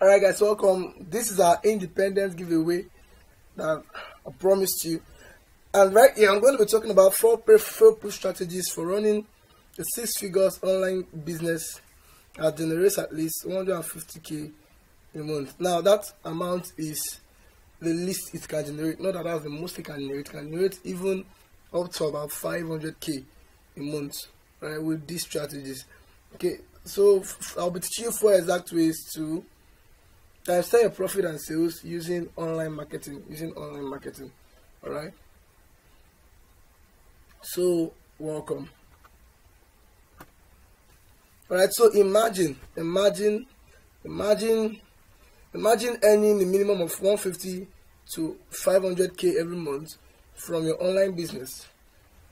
Alright guys, welcome. This is our independent giveaway that I promised you. And right here, I'm going to be talking about 4 foolproof strategies for running a 6 figures online business that generates at least 150k a month. Now that amount is the least it can generate, not that that's the most it can generate. It can generate even up to about 500k a month, right, with these strategies. Okay, so I'll be teaching you 4 exact ways to times your profit and sales using online marketing. All right, so welcome. All right, so imagine earning a minimum of 150 to 500k every month from your online business.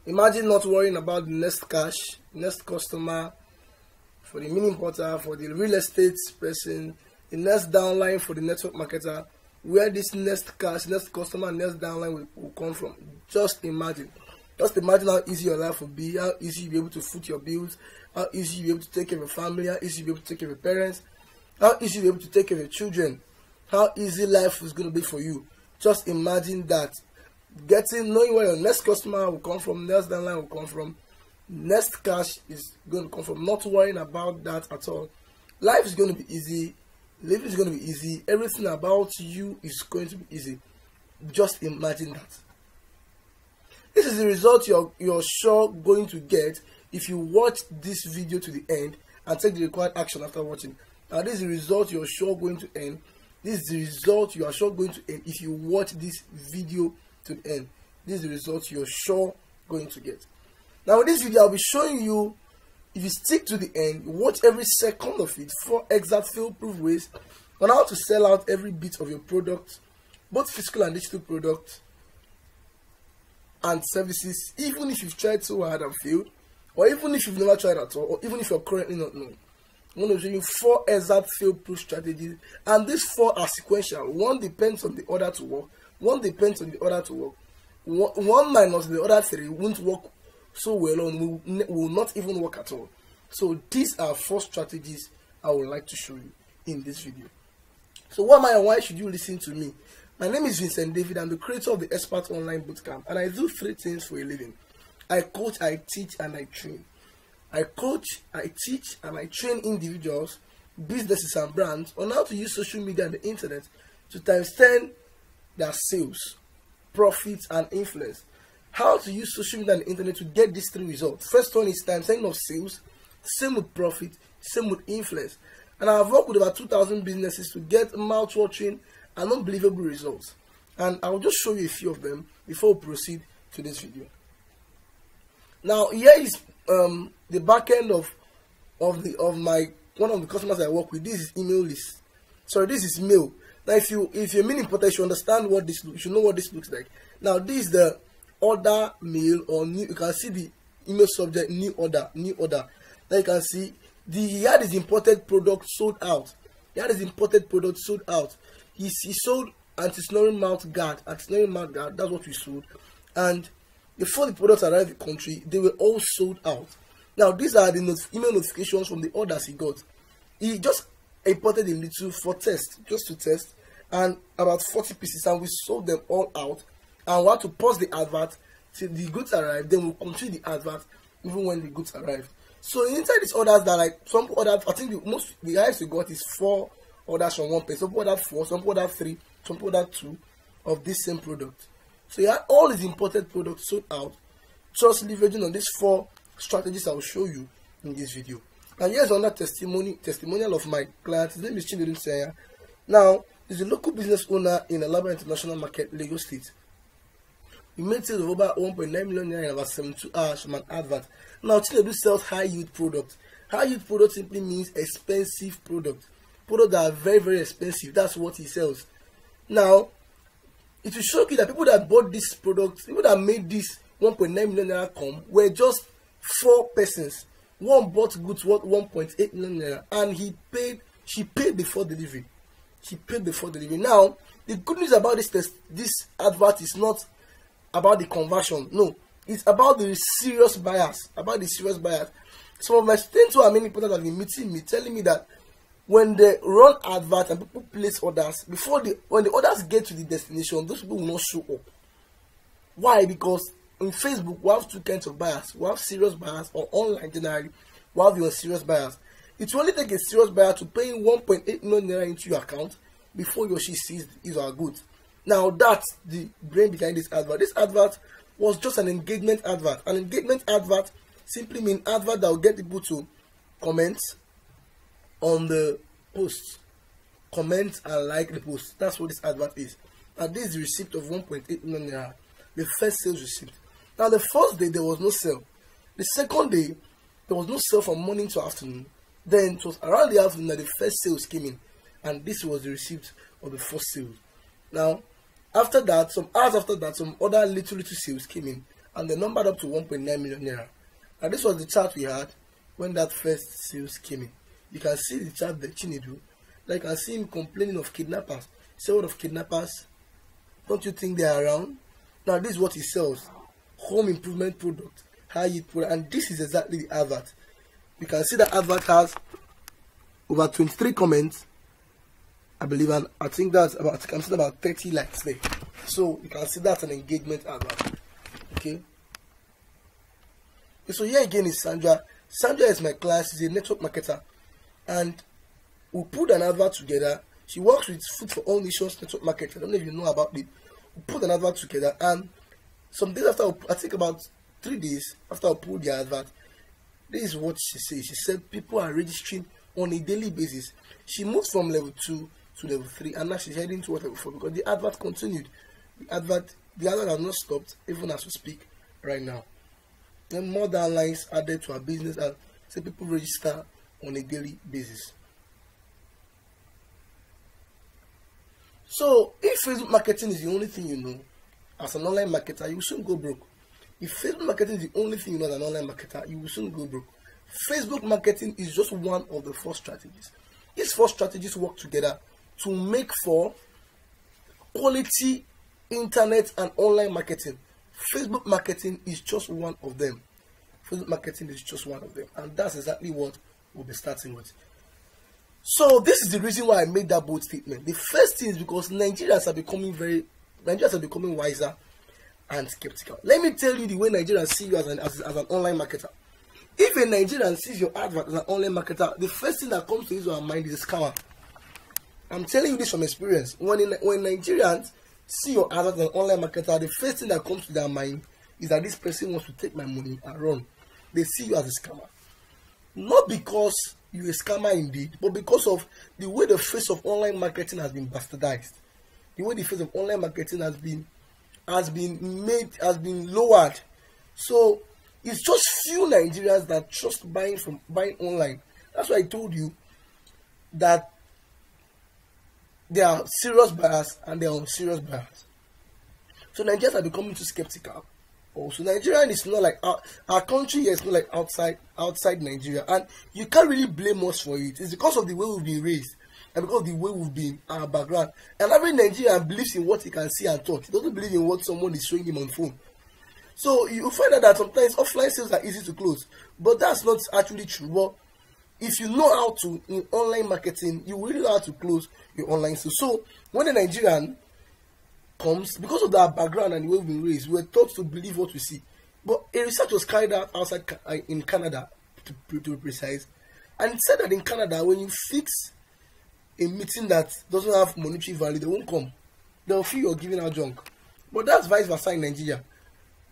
Imagine not worrying about the next cash, next customer, for the mini importer, for the real estate person, the next downline for the network marketer, where this next cash, next customer, next downline will come from. Just imagine how easy your life will be, how easy you'll be able to foot your bills, how easy you'll be able to take care of your family, how easy you'll be able to take care of your parents, how easy you'll be able to take care of your children, how easy life is going to be for you. Just imagine that. Knowing where your next customer will come from, next downline will come from, next cash is going to come from, not worrying about that at all. Life is going to be easy, living is going to be easy, everything about you is going to be easy. Just imagine that. This is the result you're sure going to get if you watch this video to the end and take the required action after watching. Now this is the result you're sure going to end. This is the result you are sure going to end if you watch this video to the end. This is the result you're sure going to get. Now in this video, I'll be showing you, if you stick to the end, watch every second of it, 4 exact foolproof ways on how to sell out every bit of your product, both physical and digital products and services, even if you've tried so hard and failed, or even if you've never tried at all, or even if you're currently not known. I'm going to show you 4 exact foolproof strategies, and these 4 are sequential. One depends on the other to work. One depends on the other to work. One minus the other 3 won't work so well, or will not even work at all. So these are 4 strategies I would like to show you in this video. So what am I and why should you listen to me? My name is Vincent David. I'm the creator of the Expert Online Bootcamp, and I do 3 things for a living. I coach, I teach, and I train. I coach, I teach, and I train individuals, businesses, and brands on how to use social media and the internet to times 10 their sales, profits, and influence. How to use social media and the internet to get these 3 results. First one is times 10 of sales, same with profit, same with influence. And I've worked with about 2,000 businesses to get mouth-watering and unbelievable results. And I'll just show you a few of them before we proceed to this video. Now here is the back end of my one of the customers I work with. This is email list. Sorry, this is mail. Now if you're a mini importer, you should understand what this looks. You should know what this looks like. Now this is the order mail, or new. You can see the email subject, new order. Now you can see here is imported product sold out. Here is imported product sold out. He sold anti-snoring mouth guard. That's what we sold. And before the products arrived in the country, they were all sold out. Now these are the email notifications from the orders he got. He just imported a little for test, just to test, and about 40 pieces, and we sold them all out. And we had to pause the advert till the goods arrived. Then we'll continue the advert even when the goods arrived. So inside these orders, that like some orders, I think the highest we got is 4 orders from one place. Some ordered 4, some ordered 3, some ordered 2 of this same product. So yeah, all his imported products sold out, just leveraging on these 4 strategies I will show you in this video. And here's another testimonial of my client. His name is Chinedu Senya. Now, he's a local business owner in Alaba International Market, Lagos State. He made sales of over 1.9 million naira in about 72 hours from an advert. Now, Chinedu sells high yield products. High yield products simply means expensive products. Products that are very, very expensive. That's what he sells. Now, it will show you that people that bought this product, people that made this 1.9 million naira come, were just 4 persons. One bought goods worth 1.8 million naira, and she paid before delivery. Now, the good news about this advert is not about the conversion. No, it's about the serious buyers. Some of my students who are many people that have been meeting me, telling me that when they run advert and people place orders, when the orders get to the destination, those people will not show up. Why? Because in Facebook, we have two kinds of buyers. We have serious buyers, or online generally, we have your serious buyers. It will only take a serious buyer to pay 1.8 million naira into your account before he or she sees his or her goods. Now that's the brain behind this advert. This advert was just an engagement advert. An engagement advert simply means advert that will get people to comment on the post, comment and like the post. That's what this advert is. And this is the receipt of 1.8 million naira, the first sales receipt. Now the first day there was no sale. The second day there was no sale from morning to afternoon. Then it was around the afternoon that the first sales came in, and this was the receipt of the first sale. Now, after that, some hours after that, some other little sales came in, and they numbered up to 1.9 million naira. And this was the chart we had when that first sales came in. You can see the chart that Chinedu. Like, I can see him complaining of kidnappers. Say, what of kidnappers? Don't you think they are around? Now, this is what he sells: home improvement product, high yield product, and this is exactly the advert. You can see that advert has over 23 comments, I believe, and I think that's about, I'm seeing about 30 likes there. So you can see that's an engagement advert. Okay. So here again is Sandra. Sandra is my class. She's a network marketer, and we put an advert together. She works with Food for All Nations network marketer. I don't know if you know about it. We put an advert together, and some days after, I think about 3 days after I put the advert, this is what she said. She said people are registering on a daily basis. She moved from level 2 to level 3, and now she's heading to level 4 because the advert continued. The advert has not stopped even as we speak right now. Then more downlines added to our business, and say people register on a daily basis. So if Facebook marketing is the only thing you know as an online marketer, you will soon go broke. If Facebook marketing is the only thing you know as an online marketer, you will soon go broke. Facebook marketing is just one of the 4 strategies. These 4 strategies work together to make for quality internet and online marketing. Facebook marketing is just one of them. Facebook marketing is just one of them. And that's exactly what we'll be starting with. So this is the reason why I made that bold statement. The first thing is because Nigerians are becoming wiser and skeptical. Let me tell you the way Nigerians see you as an online marketer. If a Nigerian sees your advert as an online marketer, the first thing that comes to his or her mind is a scammer. I'm telling you this from experience. When Nigerians see your advert as an online marketer, the first thing that comes to their mind is that this person wants to take my money and run. They see you as a scammer. Not because you're a scammer indeed, but because of the way the face of online marketing has been bastardized. The way the face of online marketing has been lowered. So it's just few Nigerians that trust buying online. That's why I told you that there are serious buyers and there are unserious buyers. So Nigerians are becoming too skeptical. Also, Nigeria is not like our country here is not like outside Nigeria, and you can't really blame us for it. It's because of the way we've been raised and because of the way we've been, our background. And every Nigerian believes in what he can see and touch. He doesn't believe in what someone is showing him on phone. So you find out that sometimes offline sales are easy to close, but that's not actually true. But if you know how to in online marketing, you really know how to close your online sales. So when a Nigerian comes, because of our background and the way we've been raised, we're taught to believe what we see. But a research was carried out outside in Canada, to be precise, and it said that in Canada, when you fix a meeting that doesn't have monetary value, they won't come. They'll feel you're giving out junk. But that's vice versa in Nigeria.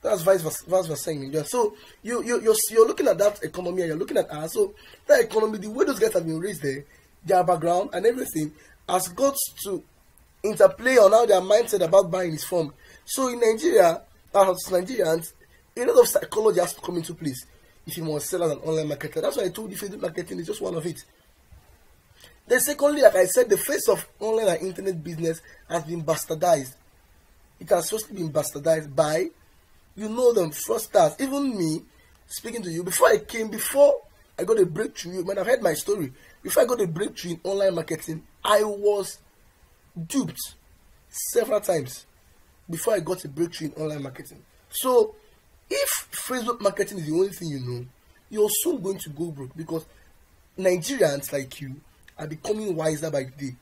That's vice versa in Nigeria. So you're looking at that economy and you're looking at us. So that economy, the way those guys have been raised there, their background and everything has got to interplay on how their mindset about buying is formed. So in Nigeria, as Nigerians, a lot of psychology has to come into place if you want to sell as an online marketer. That's why I told you Facebook marketing is just one of it. Then secondly, like I said, the face of online and internet business has been bastardized. It has firstly been bastardized by, you know, them fraudsters. Even me, speaking to you, before I got a breakthrough, you might have heard my story. Before I got a breakthrough in online marketing, I was duped several times before I got a breakthrough in online marketing. So if Facebook marketing is the only thing you know, you're soon going to go broke, because Nigerians like you are becoming wiser by the day.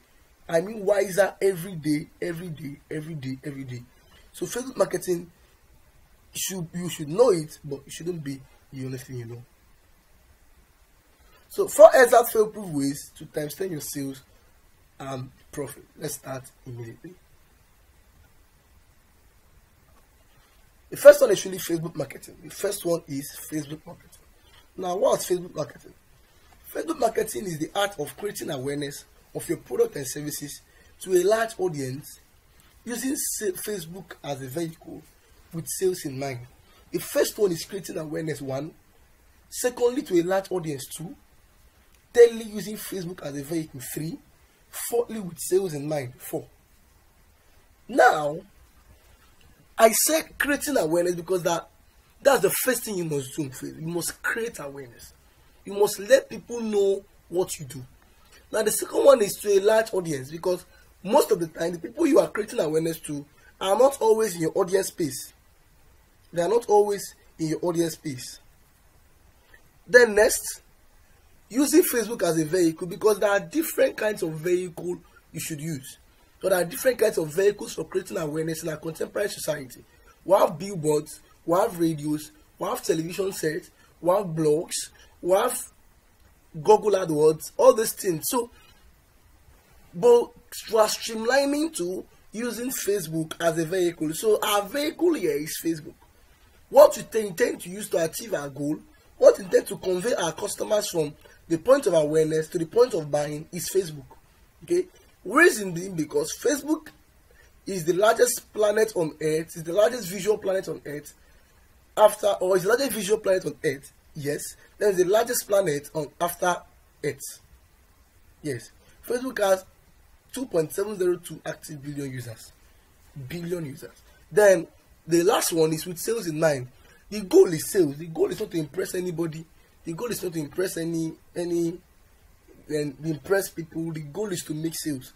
I mean wiser every day, every day, every day, every day. So Facebook marketing, you should know it, but it shouldn't be the only thing you know. So 4 exact fail-proof ways to times 10 your sales and profit. Let's start immediately. The first one is really Facebook marketing. The first one is Facebook marketing. Now, what's Facebook marketing? Facebook marketing is the art of creating awareness of your product and services to a large audience using Facebook as a vehicle with sales in mind. The first one is creating awareness, 1. Secondly, to a large audience, 2. Thirdly, using Facebook as a vehicle, 3. Fourthly, with sales in mind, 4. Now, I said creating awareness because that's the first thing you must do. You must create awareness. You must let people know what you do. Now, the second one is to a large audience, because most of the time, the people you are creating awareness to are not always in your audience space. They are not always in your audience space. Then next, using Facebook as a vehicle, because there are different kinds of vehicle you should use. So there are different kinds of vehicles for creating awareness in our contemporary society. We have billboards, we have radios, we have television sets, we have blogs, we have Google AdWords, all these things. So, but we are streamlining to using Facebook as a vehicle. So our vehicle here is Facebook. What we intend to use to achieve our goal, what we intend to convey our customers from the point of awareness to the point of buying is Facebook. Okay? Reason being because Facebook is the largest planet on Earth, is the largest visual planet on Earth, is the largest visual planet on Earth. Yes. Then it's the largest planet on after Earth. Yes. Facebook has 2.702 active billion users. Billion users. Then the last one is with sales in mind. The goal is sales. The goal is not to impress anybody. The goal is not to impress impress people. The goal is to make sales.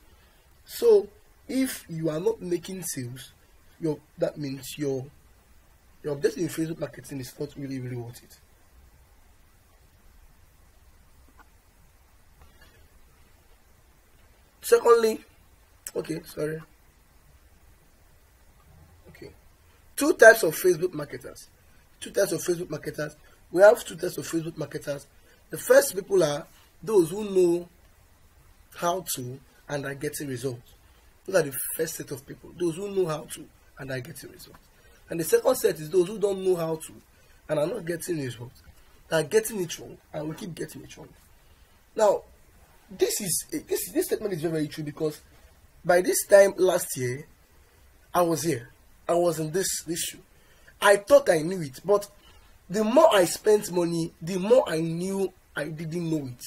So if you are not making sales, that means your objective in Facebook marketing is not really worth it. Secondly, two types of Facebook marketers. We have two types of Facebook marketers. The first people are those who know how to and are getting results. Those are the first set of people. Those who know how to and are getting results. And the second set is those who don't know how to and are not getting results. They are getting it wrong and will keep getting it wrong. Now, this statement is very, very true, because by this time last year, I was here. I was in this shoe. I thought I knew it, but the more I spent money, the more I knew I didn't know it.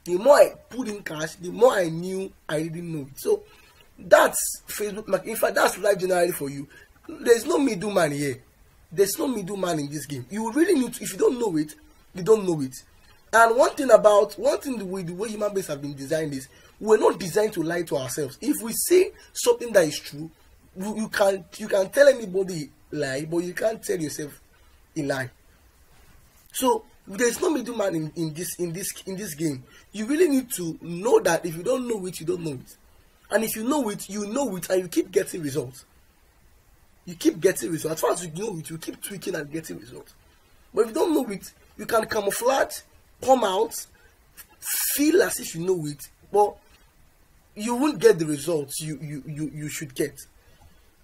The more I put in cash, the more I knew I didn't know it. So that's Facebook marketing. In fact, that's life generally for you. There's no middleman here. There's no middleman in this game. You really need to, if you don't know it, you don't know it. And one thing with the way human beings have been designed is we're not designed to lie to ourselves. If we say something that is true, you can tell anybody lie, but you can't tell yourself a lie. So there's no middleman in this game. You really need to know that if you don't know it, you don't know it. And if you know it, and you keep getting results. You keep getting results. As far as you know it, you keep tweaking and getting results. But if you don't know it, you can camouflage, come out, feel as if you know it, but you won't get the results you should get.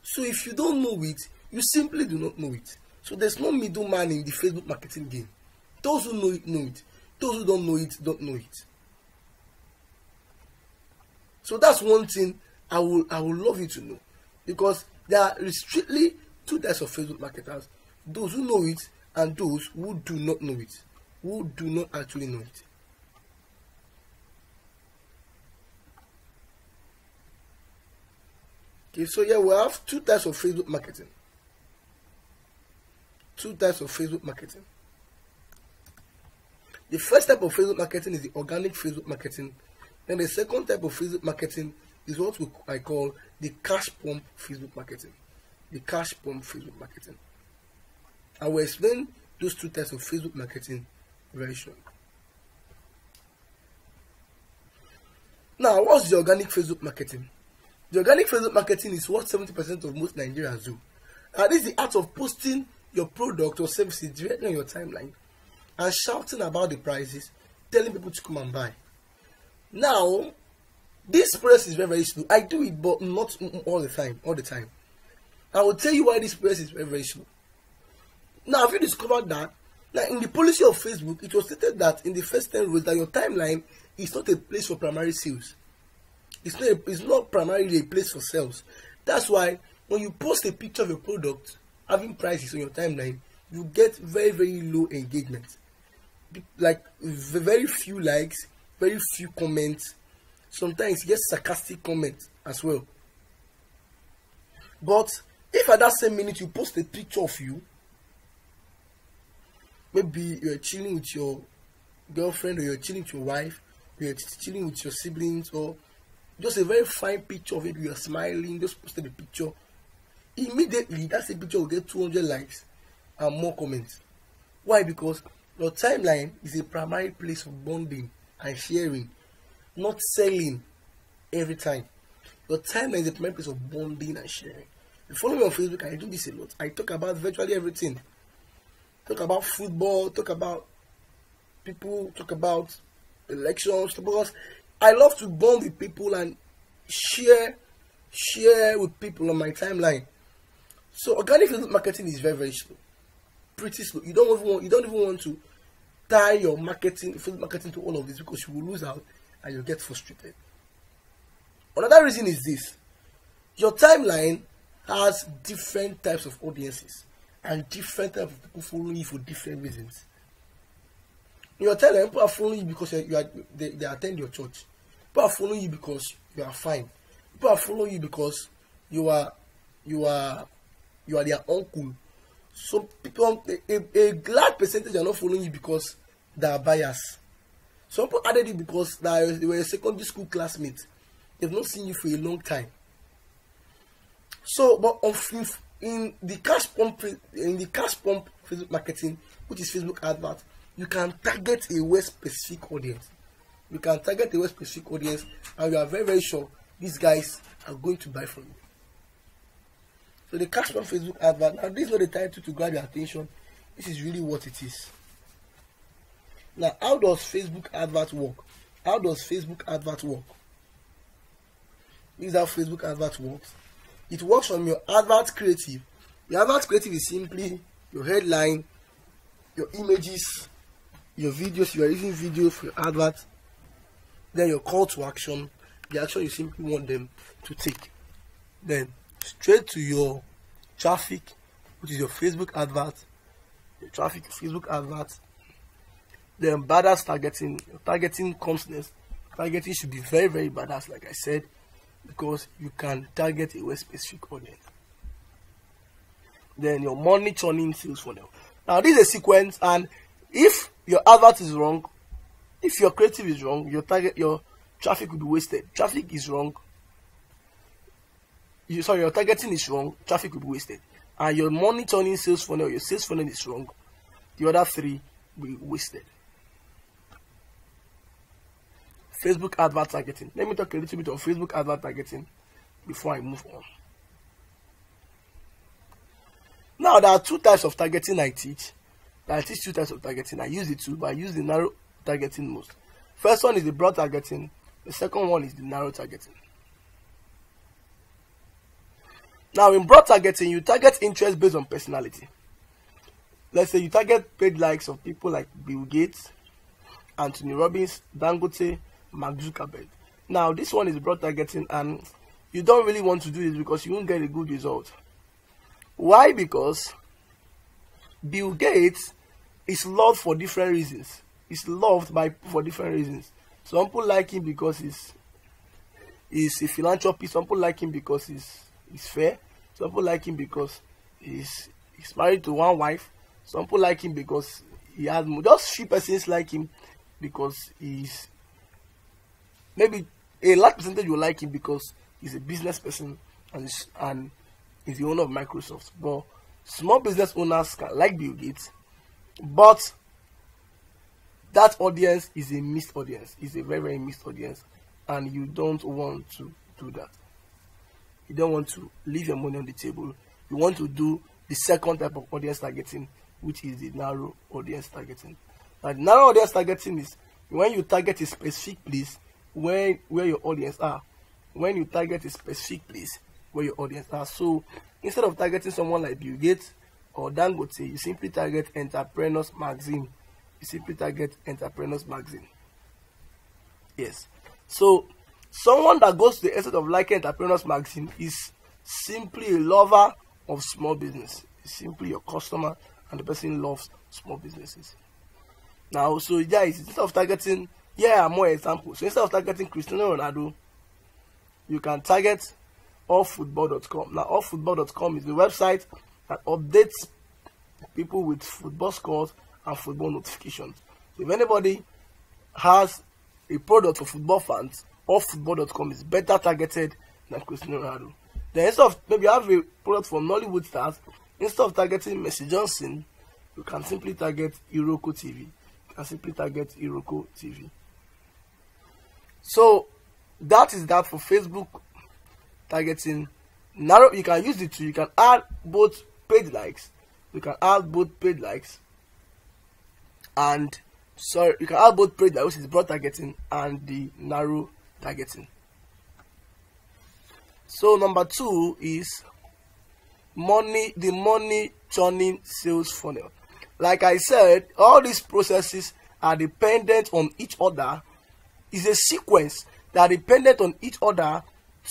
So if you don't know it, you simply do not know it. So there's no middleman in the Facebook marketing game. Those who know it, know it. Those who don't know it, don't know it. So that's one thing I would love you to know. Because there are strictly two types of Facebook marketers. Those who know it and those who do not know it. Who do not actually know it. Okay, so yeah, we have two types of Facebook marketing. Two types of Facebook marketing. The first type of Facebook marketing is the organic Facebook marketing. Then the second type of Facebook marketing is what I call the cash pump Facebook marketing. The cash pump Facebook marketing. I will explain those two types of Facebook marketing very soon. Now, what's the organic Facebook marketing? The organic Facebook marketing is what 70% of most Nigerians do. This is the art of posting your product or services directly on your timeline and shouting about the prices, telling people to come and buy. Now, this process is very, very slow. I do it, but not all the time. I will tell you why this process is very, very slow. Now, have you discovered that? Now, in the policy of Facebook, it was stated that in the first 10 rules that your timeline is not a place for primary sales. It's not primarily a place for sales. That's why when you post a picture of a product having prices on your timeline, you get very, very low engagement. Like very few likes, very few comments. Sometimes you get sarcastic comments as well. But if at that same minute you post a picture of you, maybe you're chilling with your girlfriend, or you're chilling with your wife, or you're chilling with your siblings, or just a very fine picture of it, you're smiling, just posted a picture, immediately that same picture will get 200 likes and more comments. Why? Because your timeline is a primary place of bonding and sharing, not selling every time. Your timeline is a primary place of bonding and sharing. You follow me on Facebook, I do this a lot. I talk about virtually everything. Talk about football, talk about people, talk about elections, because I love to bond with people and share with people on my timeline. So organic Facebook marketing is very, very slow, pretty slow. You don't even want to tie your Facebook marketing to all of this, because you will lose out and you'll get frustrated. Another reason is this: your timeline has different types of audiences and different types of people following you for different reasons. In your timeline, people are following you because they attend your church. People are following you because you are fine. People are following you because you are their uncle. So people, a large percentage are not following you because they are biased. Some people added you because they were a secondary school classmate. They've not seen you for a long time. So, but in the cash pump Facebook marketing, which is Facebook advert, you can target a very specific audience. You can target a very specific audience, and you are very, very sure these guys are going to buy from you. So the cash pump Facebook advert, now this is not the title to grab your attention. This is really what it is. Now, how does Facebook advert work? How does Facebook advert work? This is how Facebook advert works. It works from your advert creative. Your advert creative is simply your headline, your images, your videos. You are using video for your advert. Then your call to action, the action you simply want them to take. Then straight to your traffic, which is your Facebook advert. Your traffic, Facebook advert. Then badass targeting. Your targeting comes next. Targeting should be very, very badass, like I said, because you can target a very specific audience. Then your money churning sales funnel. Now this is a sequence, and if your advert is wrong, if your creative is wrong, your traffic will be wasted. Traffic is wrong. Your targeting is wrong, traffic will be wasted. And your money churning sales funnel, your sales funnel is wrong, the other three will be wasted. Facebook advert targeting. Let me talk a little bit of Facebook advert targeting before I move on. Now, there are two types of targeting I teach. I teach two types of targeting. I use the two, but I use the narrow targeting most. First one is the broad targeting. The second one is the narrow targeting. Now, in broad targeting, you target interest based on personality. Let's say you target paid likes of people like Bill Gates, Anthony Robbins, Dangote, Mark Zuckerberg. Now, this one is broad targeting, and you don't really want to do this because you won't get a good result. Why? Because Bill Gates is loved for different reasons. He's loved by people for different reasons. Some people like him because he's a philanthropist. Some people like him because he's fair. Some people like him because he's married to one wife. Some people like him because he has more. Just few persons like him because he's, maybe a large percentage will like him because he's a business person and he's the owner of Microsoft. But small business owners can like Bill Gates, but that audience is a missed audience. It's a very, very missed audience, and you don't want to do that. You don't want to leave your money on the table. You want to do the second type of audience targeting, which is the narrow audience targeting. Now, the narrow audience targeting is when you target a specific place where your audience are. When you target a specific place where your audience are. So instead of targeting someone like Bill Gates or Dangote, you simply target Entrepreneurs Magazine. You simply target Entrepreneurs Magazine. Yes. So someone that goes to the extent of liking Entrepreneurs Magazine is simply a lover of small business. It's simply your customer, and the person loves small businesses. Now, so guys, instead of targeting, more examples. So instead of targeting Cristiano Ronaldo, you can target allfootball.com. Now, allfootball.com is the website that updates people with football scores and football notifications. So if anybody has a product for football fans, allfootball.com is better targeted than Cristiano Ronaldo. Then instead of maybe you have a product for Nollywood stars, instead of targeting Messi Johnson, you can simply target Iroko TV. You can simply target Iroko TV. So that is that for Facebook targeting. Narrow, you can use it to, you can add both page likes. You can add both page likes and you can add both page likes, which is broad targeting, and the narrow targeting. So number 2 is the money churning sales funnel. Like I said, all these processes are dependent on each other. It's a sequence that are dependent on each other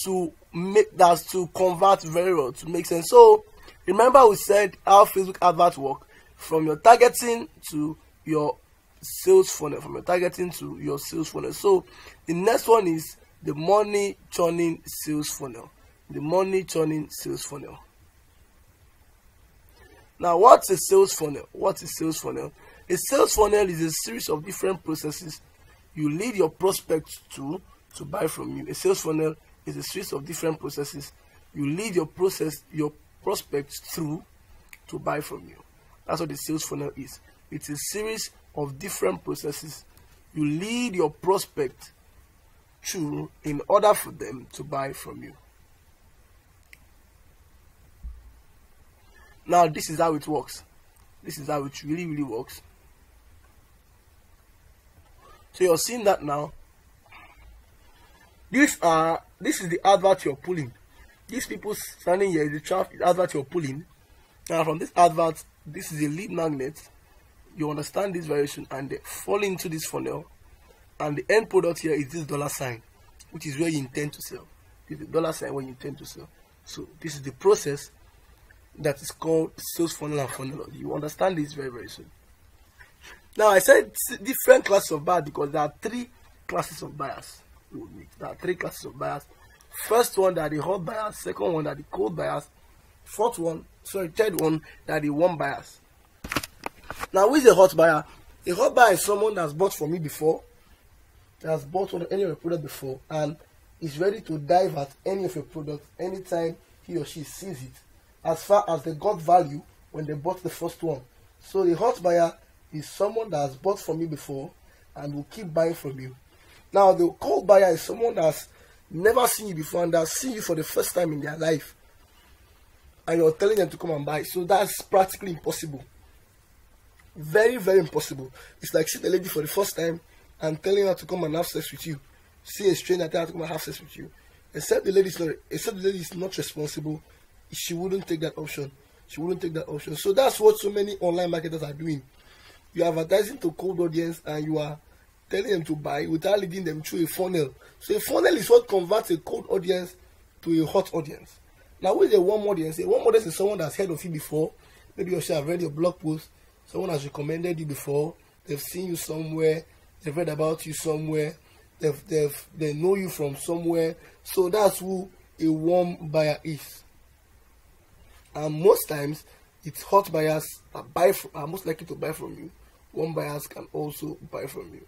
to make that, to convert very well, to make sense. So remember we said how Facebook adverts work, from your targeting to your sales funnel, from your targeting to your sales funnel. So the next one is the money churning sales funnel. The money churning sales funnel. Now, what's a sales funnel? What is sales funnel? A sales funnel is a series of different processes you lead your prospects to buy from you. A sales funnel is a series of different processes you lead your prospects through to buy from you. That's what the sales funnel is. It's a series of different processes you lead your prospect through in order for them to buy from you. Now, this is how it works. This is how it really works. So you're seeing that now. This is the advert you're pulling. These people standing here is the advert you're pulling. Now, from this advert, this is a lead magnet. You understand this very soon, and they fall into this funnel. And the end product here is this $sign, which is where you intend to sell. This is the $sign where you intend to sell. So this is the process that is called sales funnel and funnel. You understand this very soon. Now, I said different classes of buyers because there are 3 classes of buyers. There are 3 classes of buyers. First one, that are the hot buyers. Second one, that are the cold buyers. Third one, that are the warm buyers. Now, who is a hot buyer? A hot buyer is someone that's bought from me before, that has bought any of your product before, and is ready to dive at any of your products anytime he or she sees it, as far as they got value when they bought the first one. So the hot buyer is someone that has bought from you before and will keep buying from you. Now, the cold buyer is someone that's never seen you before and that's seen you for the first time in their life, and you're telling them to come and buy. So that's practically impossible. Very impossible. It's like seeing a lady for the first time and telling her to come and have sex with you. See a stranger tell her to come and have sex with you. Except the lady is not responsible, she wouldn't take that option. So that's what so many online marketers are doing. You're advertising to cold audience and you are telling them to buy without leading them through a funnel. So a funnel is what converts a cold audience to a hot audience. Now, with a warm audience, a warm audience is someone that's heard of you before. Maybe you should have read your blog post. Someone has recommended you before. They've seen you somewhere. They've read about you somewhere. They know you from somewhere. So that's who a warm buyer is. And most times, it's hot buyers that are most likely to buy from you. Warm buyers can also buy from you.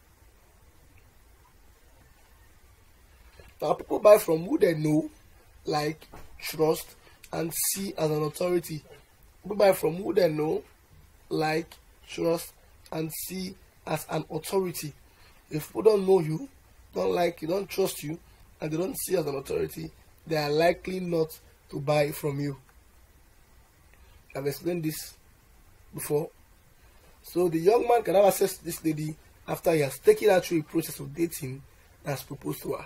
Now, people buy from who they know, like, trust, and see as an authority. People buy from who they know, like, trust, and see as an authority. If people don't know you, don't like you, don't trust you, and they don't see you as an authority, they are likely not to buy from you. I've explained this before. So the young man can have access to this lady after he has taken her through a process of dating and has proposed to her.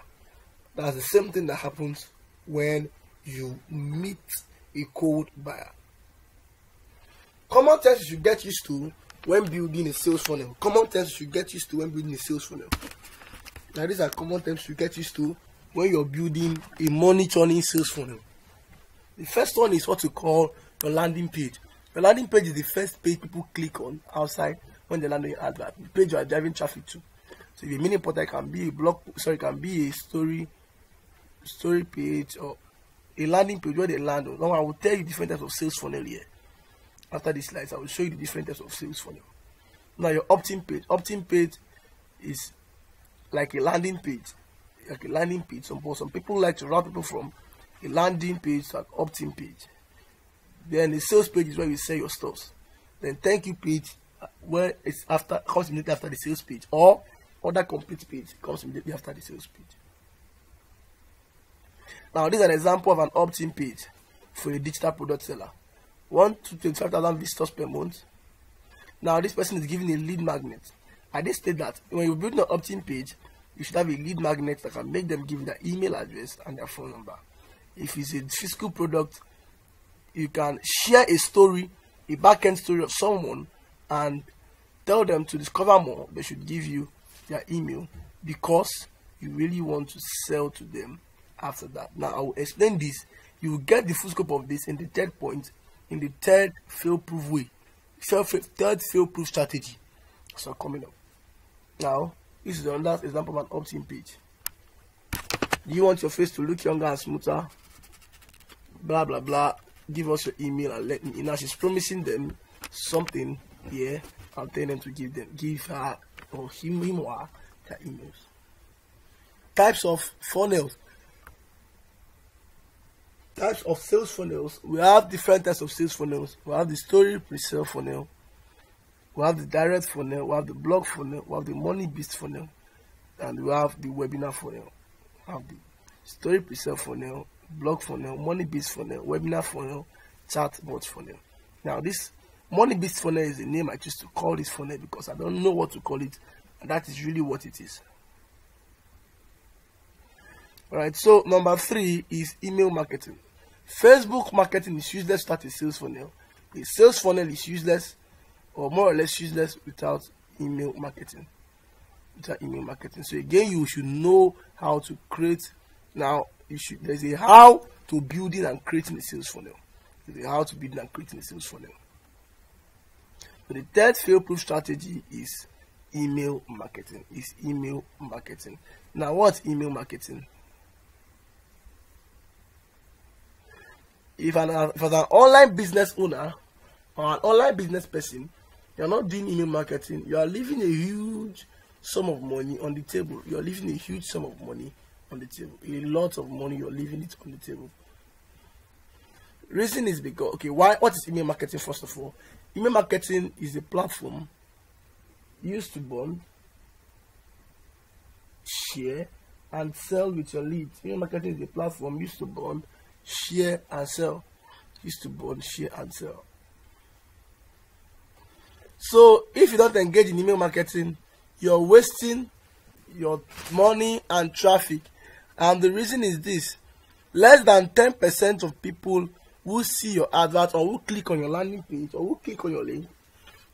That's the same thing that happens when you meet a cold buyer. Common terms you should get used to when building a sales funnel. Common terms you should get used to when building a sales funnel. Now these are common terms you get used to when you're building a money churning sales funnel. The first one is what we call your landing page. Your landing page is the first page people click on outside when they land on your advert. The page you are driving traffic to. So if a mini portal, can be a blog, sorry, can be a story page or a landing page where they land on. Now I will tell you different types of sales funnel here. After these slides, I will show you the different types of sales funnel. Now your opt-in page. Opt-in page is like a landing page. Like a landing page. Some people like to route people from a landing page to an opt-in page. Then the sales page is where you sell your stuff. Then thank you page where it's comes immediately after the sales page, or other complete page comes immediately after the sales page. Now this is an example of an opt-in page for a digital product seller. 1 to 25,000 visitors per month. Now this person is giving a lead magnet. I did state that when you build an opt-in page, you should have a lead magnet that can make them give their email address and their phone number. If it's a physical product, you can share a story, a back-end story of someone, and tell them to discover more. They should give you their email because you really want to sell to them after that. Now I will explain this. You will get the full scope of this in the third point, in the third fail-proof way, third fail-proof strategy. So coming up. Now this is another example of an opt-in page. Do you want your face to look younger and smoother? Blah blah blah. Give us your email and let me. Now she's promising them something here. I'm telling them to give her or him or her their emails. Types of funnels. Types of sales funnels. We have different types of sales funnels. We have the story pre-sale funnel. We have the direct funnel. We have the blog funnel. We have the money beast funnel, and we have the webinar funnel. We have the story pre-sale funnel, blog funnel, money beast funnel, webinar funnel, chatbot funnel. Now this money beast funnel is the name I choose to call this funnel because I don't know what to call it, and that is really what it is. Alright, so number 3 is email marketing. Facebook marketing is useless to start a sales funnel. A sales funnel is useless, or more or less useless, without email marketing. So again, you should know how to create. Now there's a how to building and creating a sales funnel. There's a how to building and creating a sales funnel. So the third fail-proof strategy is email marketing. Now what's email marketing? If an online business owner or an online business person, you're not doing email marketing, you are leaving a huge sum of money on the table. You are leaving a huge sum of money on the table. A lot of money, you're leaving it on the table. Reason is because, okay, what is email marketing? First of all, email marketing is a platform used to bond, share, and sell with your leads. Email marketing is a platform used to bond, share, and sell. Used to bond, share, and sell. So if you don't engage in email marketing, you're wasting your money and traffic. And the reason is this: less than 10% of people who see your advert or who click on your landing page or who click on your link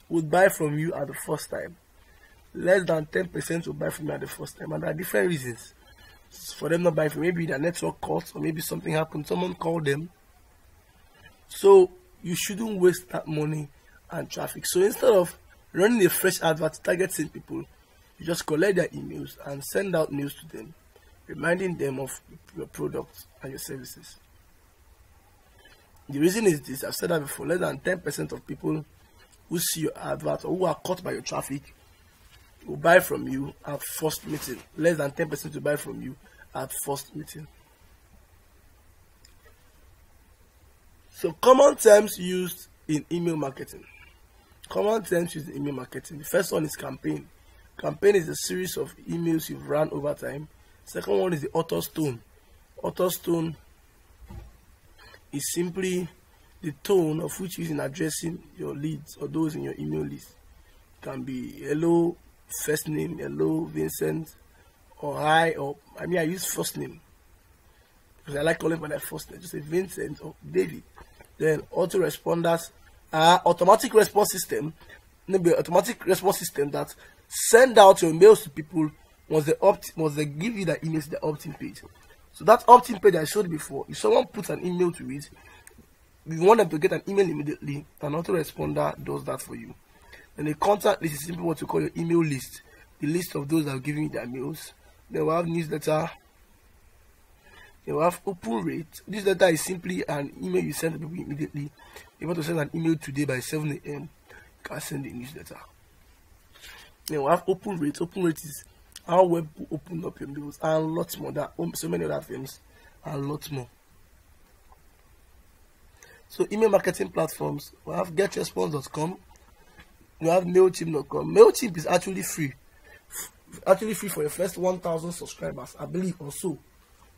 would buy from you at the first time. Less than 10% will buy from you at the first time, and there are different reasons for them not buying from you. Maybe their network cuts, or maybe something happened, someone called them. So you shouldn't waste that money and traffic. So instead of running a fresh advert targeting people, you just collect their emails and send out mails to them, reminding them of your products and your services. The reason is this: I've said that before, less than 10% of people who see your advert or who are caught by your traffic will buy from you at first meeting. Less than 10% will buy from you at first meeting. So common terms used in email marketing. The first one is campaign. Campaign is a series of emails you've run over time. Second one is the author's tone. Author's tone is simply the tone of which is in addressing your leads or those in your email list. It can be hello, first name, hello, Vincent, or hi, or I use first name because I like calling by their first name. Just say Vincent or David. Then autoresponders are automatic response system. Maybe automatic response system that send out your mails to people once they give you the emails to the opt-in page. So that opt-in page I showed before, if someone puts an email to it, you want them to get an email immediately, an autoresponder does that for you. Then the contact list is simply what you call your email list, the list of those that are giving you their mails. Then we have newsletter. Then we have open rate. Newsletter is simply an email you send to people immediately. If you want to send an email today by 7 a.m., you can send the newsletter. Then we have open rate. Open rate is how web open up your mails and lots more. There are so many other things and lots more. So email marketing platforms, we have getresponse.com, we have mailchimp.com. Mailchimp is actually free. Actually free for your first 1,000 subscribers, I believe, or so.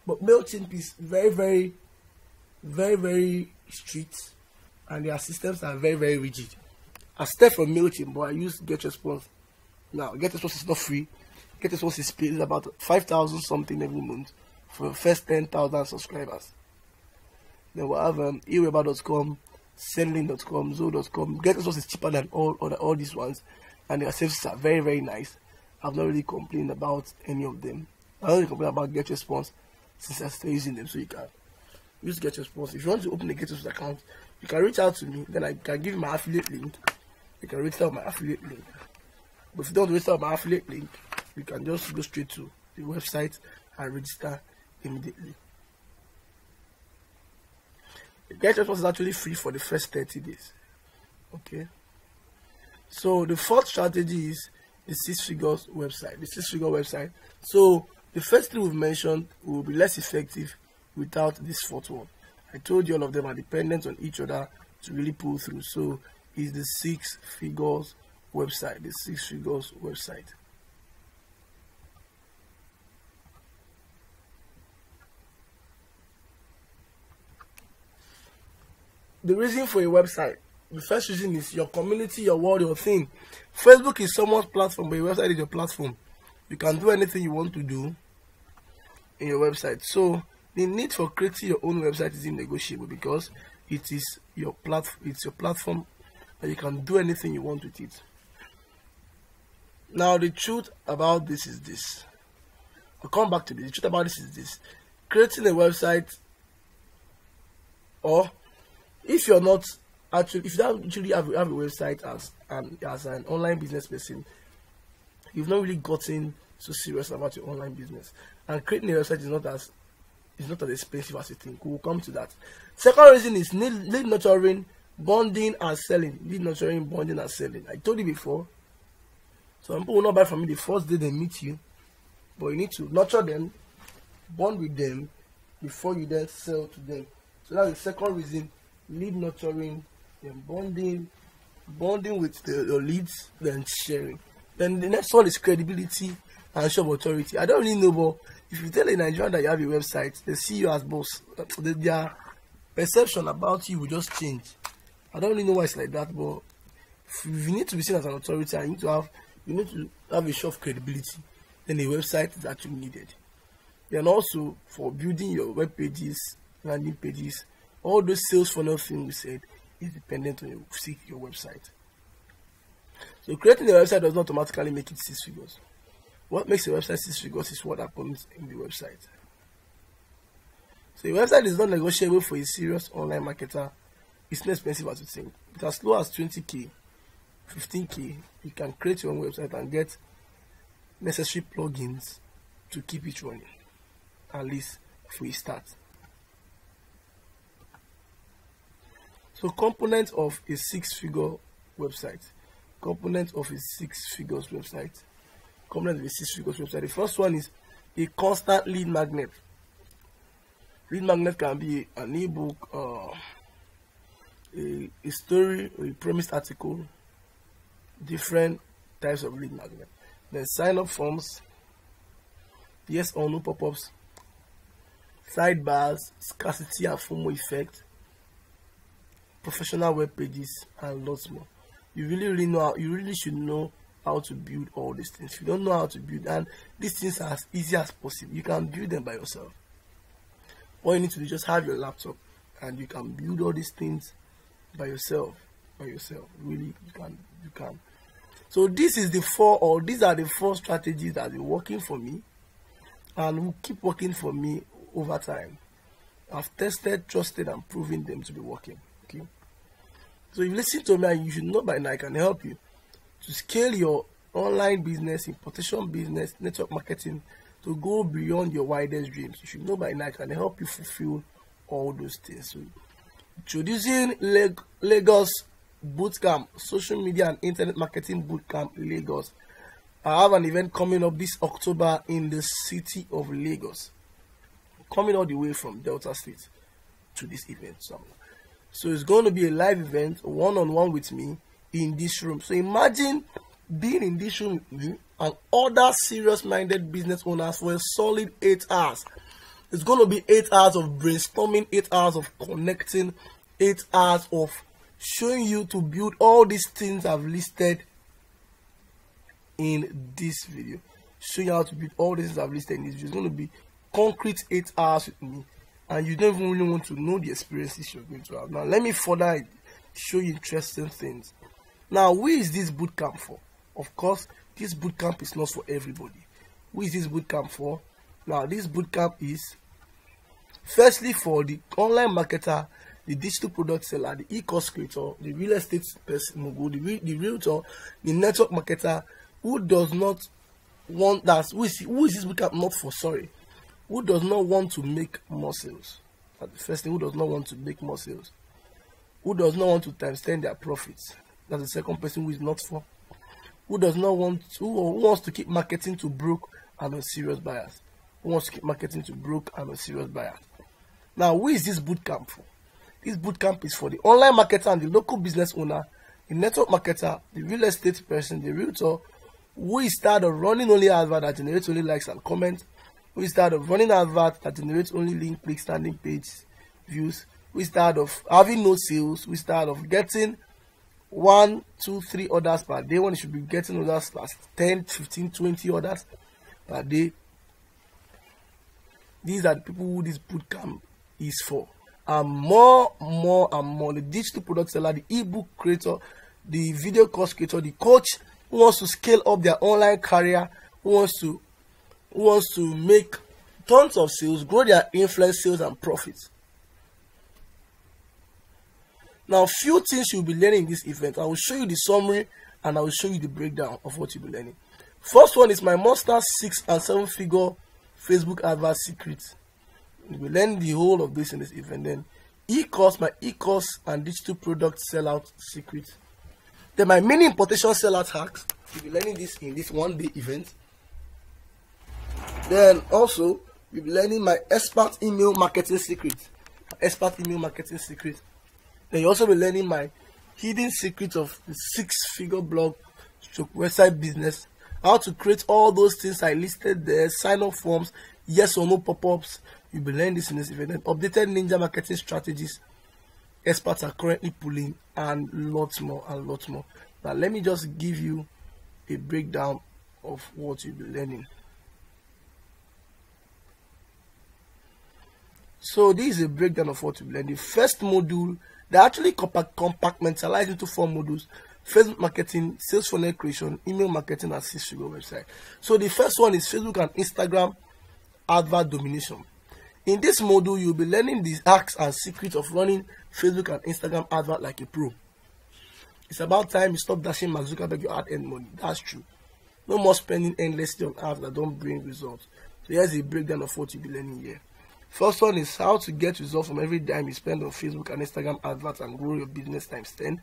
But Mailchimp is very strict, and their systems are very rigid. I start from Mailchimp, but I use GetResponse. Now, GetResponse is not free. GetResponse is paid about 5,000 something every month for the first 10,000 subscribers. Then we have eWeber.com, Sendlink.com, Zoho.com. GetResponse is cheaper than all these ones, and their services are very nice. I've not really complained about any of them. I only complain about GetResponse since I started using them, so you can use GetResponse. If you want to open a GetResponse account, you can reach out to me, then I can give you my affiliate link. You can register my affiliate link. But if you don't register my affiliate link, you can just go straight to the website and register immediately. The GetResponse is actually free for the first 30 days. Okay. So the fourth strategy is the six-figure website. The six-figure website. So the first three we've mentioned will be less effective without this fourth one. I told you all of them are dependent on each other to really pull through. So it's the six-figures website. The six-figures website. The reason for a website, the first reason is your community, your world, your thing. Facebook is someone's platform, but your website is your platform. You can do anything you want to do in your website. So the need for creating your own website is negotiable because it is your platform. It's your platform, and you can do anything you want with it. Now the truth about this is this. I'll come back to this. The truth about this is this: creating a website, or if you don't actually have a website as an online business person, you've not really gotten so serious about your online business. And creating a website is not as expensive as you think. We'll come to that. Second reason is lead nurturing, bonding, and selling. Lead nurturing, bonding, and selling. I told you before. Some people will not buy from you the first day they meet you, but you need to nurture them, bond with them before you then sell to them. So that's the second reason. Lead nurturing, then bonding with your leads, then sharing. Then the next one is credibility and show of authority. I don't really know, but if you tell a Nigerian that you have a website, they see you as boss. Their perception about you will just change. I don't really know why it's like that, but if you need to be seen as an authority and you need to have a show of credibility, then a website is actually needed. Then also for building your web pages, landing pages, all those sales funnel things we said is dependent on your website. So creating a website does not automatically make it 6 figures. What makes a website 6 figures is what happens in the website. So your website is not negotiable for a serious online marketer. It's not expensive as you think. It's as low as 20k, 15k. You can create your own website and get necessary plugins to keep it running, at least for a start. So components of a 6-figure website. Components of a 6-figure website. Components of a 6-figure website. The first one is a constant lead magnet. Lead magnet can be an ebook, a story, or a premised article. Different types of lead magnet. then sign up forms, yes or no pop-ups, sidebars, scarcity and FOMO effect, professional web pages, and lots more. You really should know how to build all these things. If you don't know how to build, and these things are as easy as possible, you can build them by yourself. All you need to do is just have your laptop and you can build all these things by yourself. Really, you can. So these are the four strategies that are working for me and will keep working for me over time. I've tested, trusted, and proven them to be working. Okay. So if you listen to me, and you should know by now I can help you to scale your online business, importation business, network marketing, to go beyond your wildest dreams. You should know by now I can help you fulfill all those things. So, introducing Lagos Bootcamp, social media and internet marketing bootcamp, Lagos. I have an event coming up this October in the city of Lagos. Coming all the way from Delta State to this event. So it's going to be a live event, one-on-one with me in this room. So imagine being in this room with me and other serious-minded business owners for a solid 8 hours. It's going to be 8 hours of brainstorming, 8 hours of connecting, 8 hours of showing you to build all these things I've listed in this video. Showing you how to build all these things I've listed in this video. It's going to be concrete 8 hours with me, and you don't even really want to know the experiences you're going to have. Now, let me further show you interesting things. Now, who is this bootcamp for? Of course, this bootcamp is not for everybody. Who is this bootcamp for? Now, this bootcamp is firstly for the online marketer, the digital product seller, the e-course creator, the real estate person mogul, the realtor, the network marketer who does not want that. Who is this bootcamp not for? Sorry. Who does not want to make more sales? That's the first thing. Who does not want to make more sales? Who does not want to times 10 their profits? That's the second person who is not for. Who does not want to, or who wants to keep marketing to broke and on serious buyers? Who wants to keep marketing to broke and on serious buyers? Now, who is this bootcamp for? This bootcamp is for the online marketer and the local business owner, the network marketer, the real estate person, the realtor, who is tired of running only advert that generates only likes and comments, who is tired of running advert that generates only link clicks, landing page views, who is tired of having no sales, who is tired of getting 1, 2, 3 orders per day when you should be getting orders plus 10, 15, 20 orders per day. These are the people who this bootcamp is for. And more. The digital product seller, the ebook creator, the video course creator, the coach who wants to scale up their online career, who wants to make tons of sales, grow their influence, sales, and profits. Now, few things you'll be learning in this event. I will show you the summary and I will show you the breakdown of what you'll be learning. First one is my monster 6 and 7 figure Facebook advert secrets. You'll be learning the whole of this in this event. Then e-course, my e-course and digital product sellout secrets. Then my mini importation sellout hacks. You'll be learning this in this one-day event. Then also you'll be learning my expert email marketing secret. Then you also be learning my hidden secret of the 6-figure blog website business. How to create all those things I listed there, sign up forms, yes or no pop-ups. You'll be learning this in this event. And updated ninja marketing strategies experts are currently pulling, and lots more. Now let me just give you a breakdown of what you'll be learning. So this is a breakdown of what you'll be learning. The first module, they actually compartmentalized into 4 modules: Facebook marketing, sales funnel creation, email marketing, and 6-figure website. So the first one is Facebook and Instagram advert domination. In this module, you'll be learning the hacks and secrets of running Facebook and Instagram advert like a pro. It's about time you stop dashing Mark Zuckerberg your hard-earned money. That's true. No more spending endlessly on ads that don't bring results. So here's a breakdown of what you'll be learning here. First one is how to get results from every dime you spend on Facebook and Instagram adverts and grow your business times 10.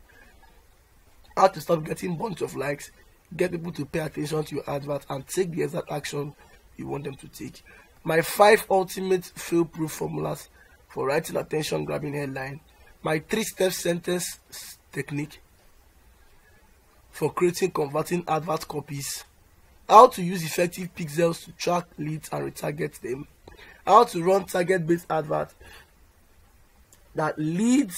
How to stop getting a bunch of likes, get people to pay attention to your advert, and take the exact action you want them to take. My 5 ultimate fail-proof formulas for writing attention-grabbing headline. My 3-step sentence technique for creating converting advert copies. how to use effective pixels to track leads and retarget them, how to run target-based adverts that leads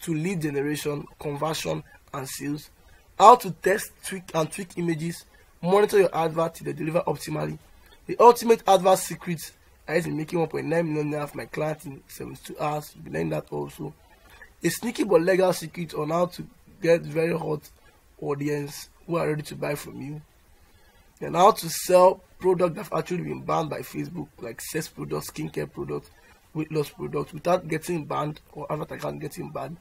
to lead generation, conversion, and sales, how to test, tweak images, monitor your advert till they deliver optimally. The ultimate advert secret is in making 1.9 million naira for my client in 72 hours. You'll be learning that also. A sneaky but legal secret on how to get very hot audience who are ready to buy from you, and how to sell products that have actually been banned by Facebook, like sex products, skincare products, weight loss products, without getting banned or advert account getting banned,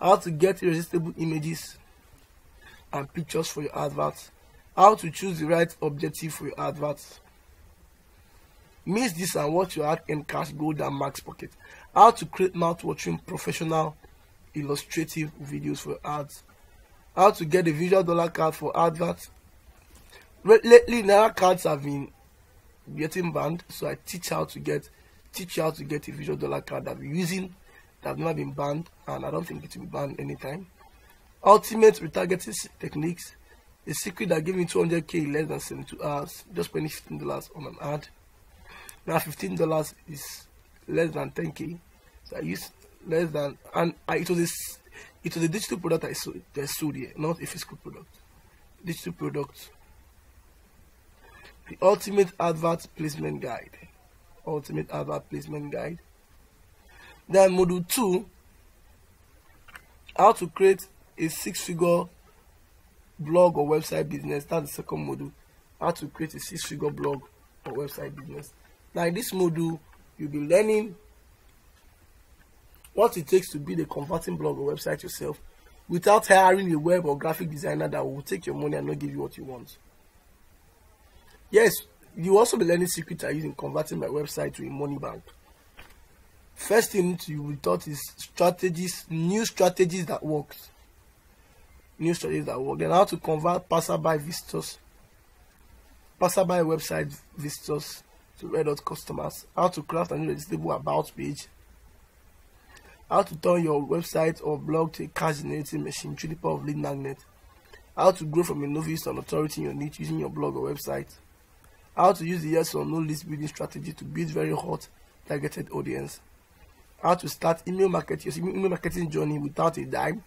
how to get irresistible images and pictures for your adverts, how to choose the right objective for your adverts. Miss this and watch your ad and cash go down max pocket. How to create mouth-watering professional illustrative videos for your ads. How to get a visual dollar card for adverts. Lately, Naira cards have been getting banned, so I teach you how to get a visual dollar card that we're using that have never been banned, and I don't think it will be banned anytime. Ultimate retargeting techniques, a secret that gave me 200k in less than 72 hours, just spending $15 on an ad. Now $15 is less than 10k, so I used less than, and it was a digital product I sold here, not a physical product. Digital product. The ultimate advert placement guide. Ultimate advert placement guide. Then module 2, how to create a 6-figure blog or website business. That's the second module. How to create a 6-figure blog or website business. Now in this module, you'll be learning what it takes to build a converting blog or website yourself without hiring a web or graphic designer that will take your money and not give you what you want. Yes, you also be learning secrets I use in converting my website to a money bank. First thing you will be taught is strategies, new strategies that work. New strategies that work. Then how to convert passerby website visitors to red hot customers. How to craft an irresistible about page. How to turn your website or blog to a cash generating machine through the power of lead magnet. How to grow from a novice to an authority in your niche using your blog or website. How to use the yes or no list building strategy to build very hot targeted audience. How to start email marketing journey without a dime.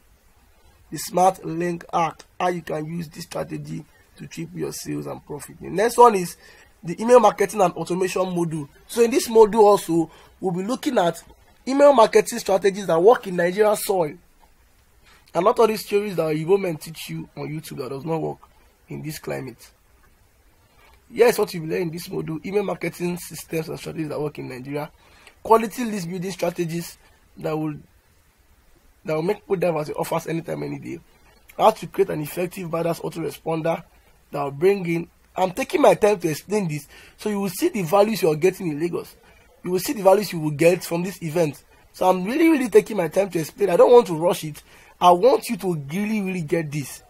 The smart link hack, how you can use this strategy to triple your sales and profit. The next one is the email marketing and automation module. So in this module also, we'll be looking at email marketing strategies that work in Nigerian soil, and not all these theories that Igbo men teach you on YouTube that does not work in this climate. Yes, what you will learn in this module: email marketing systems and strategies that work in Nigeria, quality list building strategies that will make people dive as offers anytime, any day, how to create an effective badass autoresponder that will bring in. I'm taking my time to explain this, so you will see the values you are getting in Lagos. You will see the values you will get from this event. So I'm really taking my time to explain. I don't want to rush it. I want you to really get this.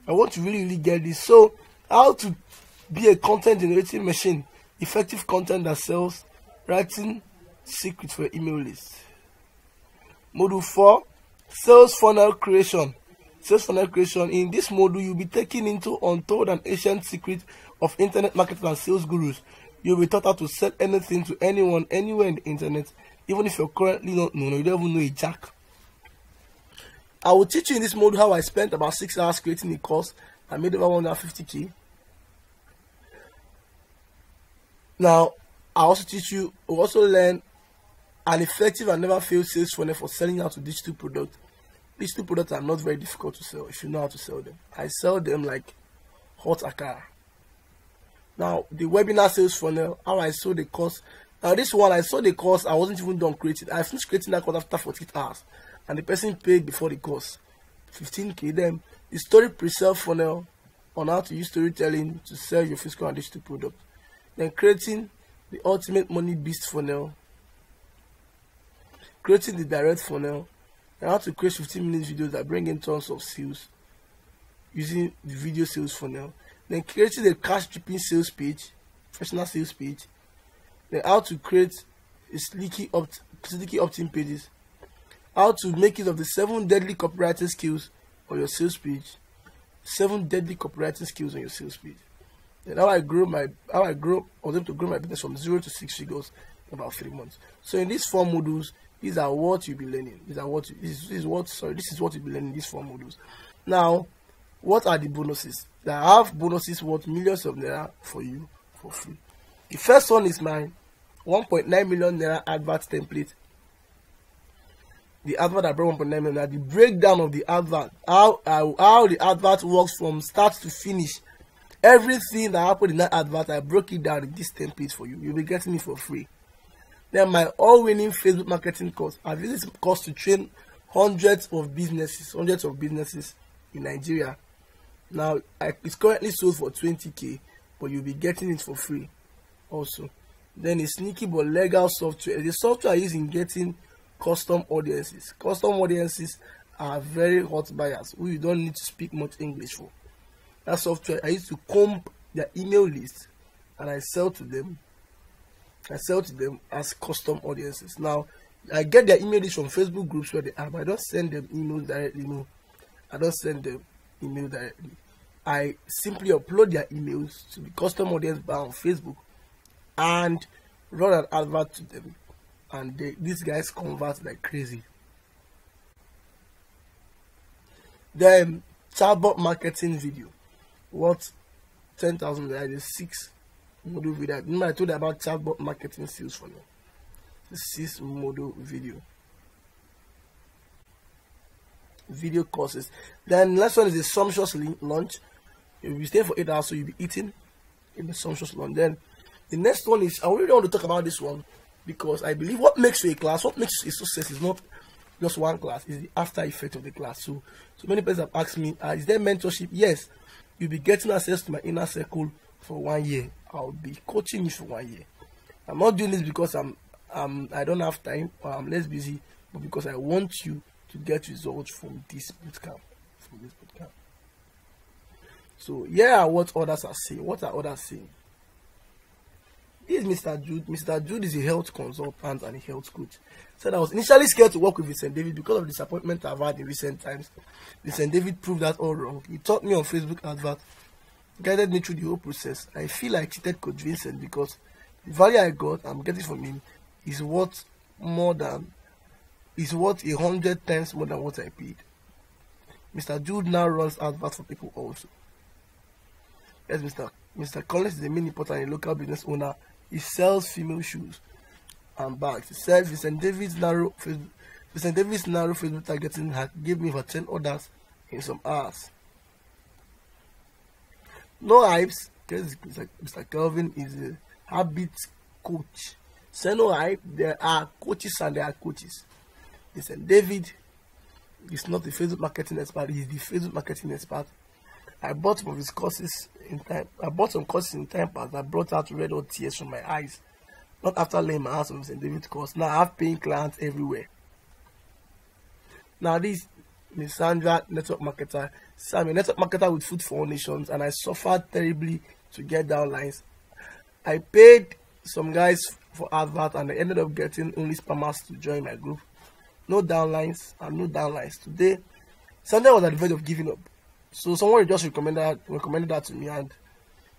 I want to really get this. So how to be a content generating machine, effective content that sells, writing secrets for your email list. Module 4, sales funnel creation. Sales funnel creation. In this module, you'll be taken into untold and ancient secrets of internet marketing and sales gurus. You'll be taught how to sell anything to anyone, anywhere in the internet, even if you're currently not, you don't even know a jack. I will teach you in this module how I spent about 6 hours creating a course. I made over 150k. Now, I will also learn an effective and never failed sales funnel for selling out to digital products. Digital products are not very difficult to sell if you know how to sell them. I sell them like hot akara. Now, the webinar sales funnel, how I sold the course. Now, this one, I sold the course, I wasn't even done creating. I finished creating that course after 48 hours. And the person paid before the course, 15k. Then, the story pre-sale funnel on how to use storytelling to sell your physical and digital product. Then, creating the ultimate money beast funnel. Creating the direct funnel. And how to create 15-minute videos that bring in tons of sales using the video sales funnel. Then creating a cash dripping sales page, professional sales page. Then how to create a sneaky opt-in pages. How to make use of the 7 deadly copywriting skills on your sales page. 7 deadly copywriting skills on your sales page. And I was able to grow my business from 0 to 6 figures in about 3 months. So in these 4 modules, these are what you'll be learning. This is what you'll be learning in these 4 modules. Now, what are the bonuses? I have bonuses worth millions of naira for you for free. The first one is my 1.9 million naira advert template. The advert I brought 1.9 million naira. The breakdown of the advert, how the advert works from start to finish. Everything that happened in that advert, I broke it down in this template for you. You'll be getting it for free. Then my all-winning Facebook marketing course. I've used this course to train hundreds of businesses in Nigeria. Now, it's currently sold for 20k, but you'll be getting it for free also. Then a sneaky but legal software. The software I use in getting custom audiences. Custom audiences are very hot buyers who you don't need to speak much English for. That software, I used to comb their email list and I sell to them as custom audiences. Now, I get their email list from Facebook groups where they are, but I don't send them emails directly. No, I don't send them email directly. I simply upload their emails to the custom audience bar on Facebook and run an advert to them. And these guys convert like crazy. Then, chatbot marketing video. What 10,000 naira is 6 module video. Remember I told you about chatbot marketing sales for now. The 6 module video courses. Then next one is the sumptuous launch. You'll be staying for 8 hours, so you'll be eating in the sumptuous launch. Then the next one is, I really don't want to talk about this one because I believe what makes you a class, what makes you a success is not just one class, is the after effect of the class. So many people have asked me, is there mentorship? Yes. You'll be getting access to my inner circle for 1 year. I'll be coaching you for 1 year. I'm not doing this because I don't have time or I'm less busy, but because I want you to get results from this bootcamp. So yeah, what others are saying. What are others saying? This is Mr. Jude. Mr. Jude is a health consultant and a health coach. Said I was initially scared to work with Vincent David because of the disappointment I've had in recent times. Vincent David proved that all wrong. He taught me on Facebook advert, guided me through the whole process. I feel I cheated Coach Vincent because the value I got, I'm getting from him, is worth 100 times more than what I paid. Mr. Jude now runs adverts for people also. Yes, Mr. Collins is the main importer and a local business owner. He sells female shoes and bags. He said Vincent David's narrow Facebook targeting had gave me for 10 orders in some hours. No hypes, because Mr. Kelvin is a habit coach. Say no hype, there are coaches and there are coaches. Vincent David is not the Facebook marketing expert, he is the Facebook marketing expert. I bought some of his courses in time. I bought some courses in time past that brought out red hot tears from my eyes. Not after laying my hands on Vincent David course. Now I have paying clients everywhere. Now this Miss Sandra, network marketer. So I'm a network marketer with Food for All Nations, and I suffered terribly to get downlines. I paid some guys for advert, and I ended up getting only spammers to join my group. No downlines and no downlines. Today, Sandra was at the verge of giving up. So someone just recommended that to me, and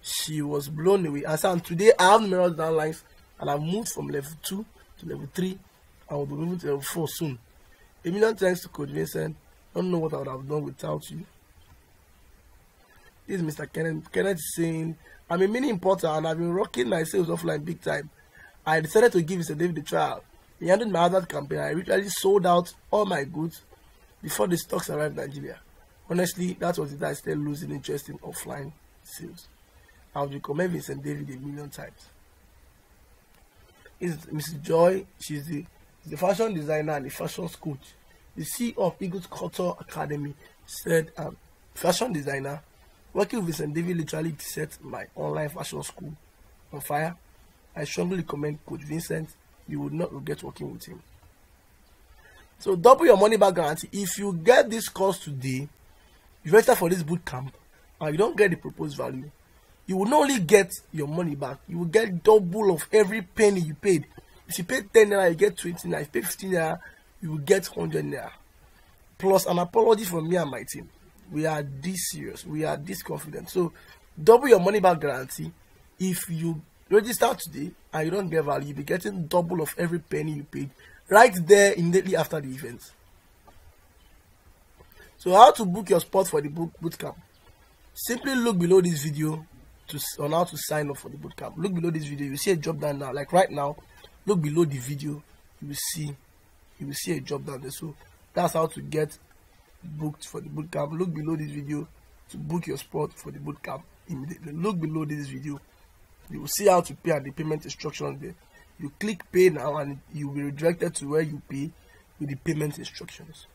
she was blown away. And so today I have numerous downlines, and I've moved from level 2 to level 3. I will be moving to level 4 soon. A million thanks to Coach Vincent. I don't know what I would have done without you. This is Mr. Kenneth. Kenneth saying, I'm a mini importer and I've been rocking my sales offline big time. I decided to give Mr. David a trial. He handled my advert campaign. I literally sold out all my goods before the stocks arrived in Nigeria. Honestly, that was the time I started losing interest in offline sales. I would recommend Vincent David a million times. Is Mrs. Joy. She's the fashion designer and the fashion coach. The CEO of Eagles Culture Academy said, fashion designer, working with Vincent David literally set my online fashion school on fire. I strongly recommend Coach Vincent. You would not regret working with him. So double your money back guarantee. If you get this course today, you register for this boot camp, and you don't get the proposed value, you will not only get your money back, you will get double of every penny you paid. If you paid 10 naira, you get 20 naira. If you pay 15 naira, you will get 100 naira. Plus an apology from me and my team. We are this serious. We are this confident. So double your money back guarantee. If you register today and you don't get value, you'll be getting double of every penny you paid right there immediately after the event. So how to book your spot for the bootcamp? Simply look below this video on how to sign up for the bootcamp. Look below this video, you see a drop down now. Like right now, look below the video, you will see a drop down there. So that's how to get booked for the bootcamp. Look below this video to book your spot for the bootcamp immediately. Look below this video, you will see how to pay and the payment instructions there. You click pay now and you will be redirected to where you pay with the payment instructions.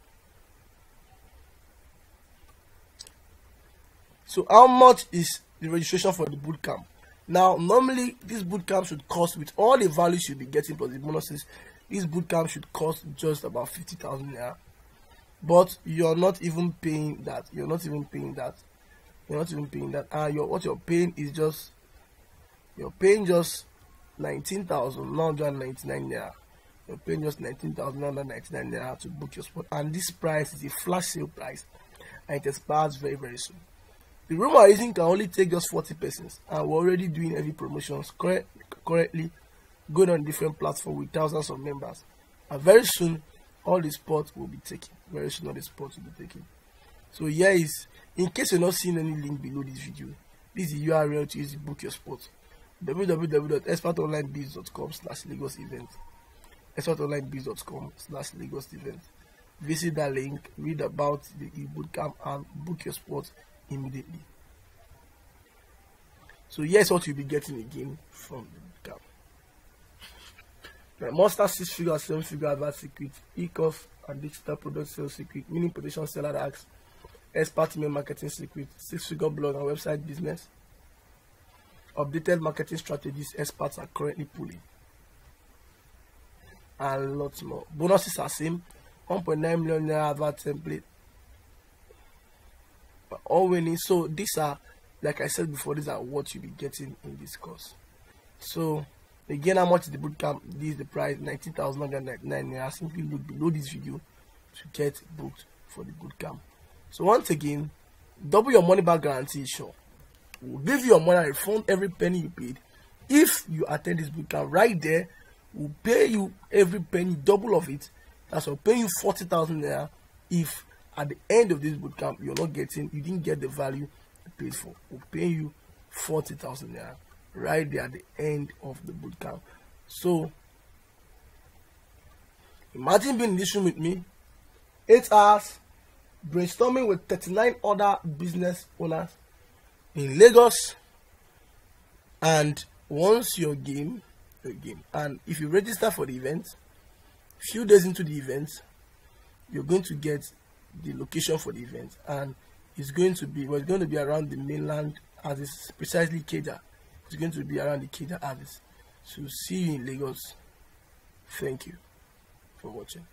So how much is the registration for the bootcamp? Now normally this bootcamp should cost, with all the values you'll be getting plus the bonuses, this bootcamp should cost just about 50,000 naira. But you're not even paying that. And what you're paying is just, you're paying just 19,999 naira. You're paying just 19,999 naira to book your spot, and this price is a flash sale price and it expires very, very soon. The room we're using can only take just 40 persons, and we're already doing heavy promotions currently going on different platforms with thousands of members. And very soon all the spots will be taken. So here is, in case you're not seeing any link below this video, this is the URL to use to book your spot: www.expertonlinebiz.com/Lagos event. expertonlinebiz.com/Lagos event. Visit that link, read about the bootcamp, and book your spot immediately. So here's what you'll be getting again from the bootcamp: Monster 6-figure, 7-figure advert secret, e-course and digital product sales secret, mini potential seller hacks, expert email marketing secret, 6-figure blog and website business, updated marketing strategies experts are currently pulling, and lots more. Bonuses are same: 1.9 million naira advert template, all winning. So these are, like I said before, these are what you'll be getting in this course. So again, how much is the bootcamp? This is the price, 19,999 naira. Simply look below this video to get booked for the bootcamp. So once again, double your money back guarantee. Sure, we'll give you your money and refund every penny you paid if you attend this bootcamp. Right there, we'll pay you every penny, double of it. That's why we'll pay you 40,000 naira if at the end of this bootcamp you didn't get the value you paid for. We'll pay you 40,000 naira right there at the end of the bootcamp. So imagine being in this room with me, 8 hours brainstorming with 39 other business owners in Lagos, and once your game, and if you register for the event, few days into the event, you're going to get the location for the event, and it's going to be around the mainland, as is precisely Ikeja. It's going to be around the Ikeja Avis. So see you in Lagos. Thank you for watching.